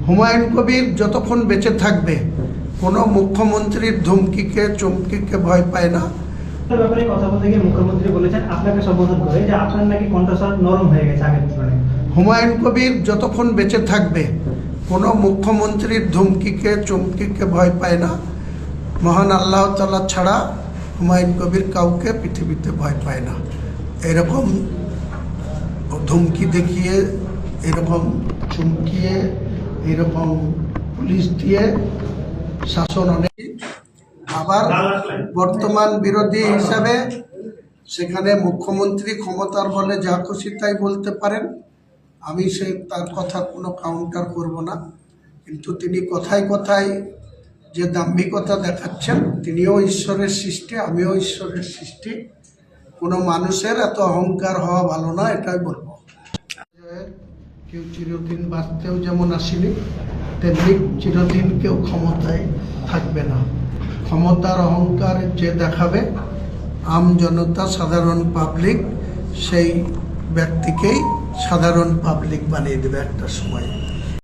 হুমায়ুন কবির যতক্ষণ বেঁচে থাকবে কোনো মুখ্যমন্ত্রীর ধমকিকে চমকিকে ভয় পায় না। ব্যাপারে কথা বলতে গিয়ে মুখ্যমন্ত্রী বলেছেন আপনাকে সম্বোধন করে যে আপনার নাকি কণ্ঠস্বর নরম হয়ে গেছে আগের তুলনায়। হুমায়ুন কবির যতক্ষণ বেঁচে থাকবে কোনো মুখ্যমন্ত্রীর ধমকিকে চমকিকে ভয় পায় না। মহান আল্লাহ তাআলা ছাড়া হুমায়ুন কবির কাউকে পৃথিবীতে ভয় পায় না। এরকম ধমকি দেখিয়ে, এরকম চমকিয়ে, এরকম পুলিশ দিয়ে শাসন অনেক। আবার বর্তমান বিরোধী হিসাবে সেখানে মুখ্যমন্ত্রী ক্ষমতার বলে যা খুশি তাই বলতে পারেন, আমি তার কথা কোনো কাউন্টার করব না। কিন্তু তিনি কথায় কথায় যে দাম্ভিকতা দেখাচ্ছেন, তিনিও ঈশ্বরের সৃষ্টি, আমিও ঈশ্বরের সৃষ্টি। কোনো মানুষের এত অহংকার হওয়া ভালো না, এটাই বলবো। কেউ চিরদিন বাঁচতেও যেমন আসেনি, তেমনি চিরদিন কেউ ক্ষমতায় থাকবে না। ক্ষমতার অহংকার যে দেখাবে, আম জনতা, সাধারণ পাবলিক, সেই ব্যক্তিকেই সাধারণ পাবলিক বানিয়ে দেবে একটা সময়।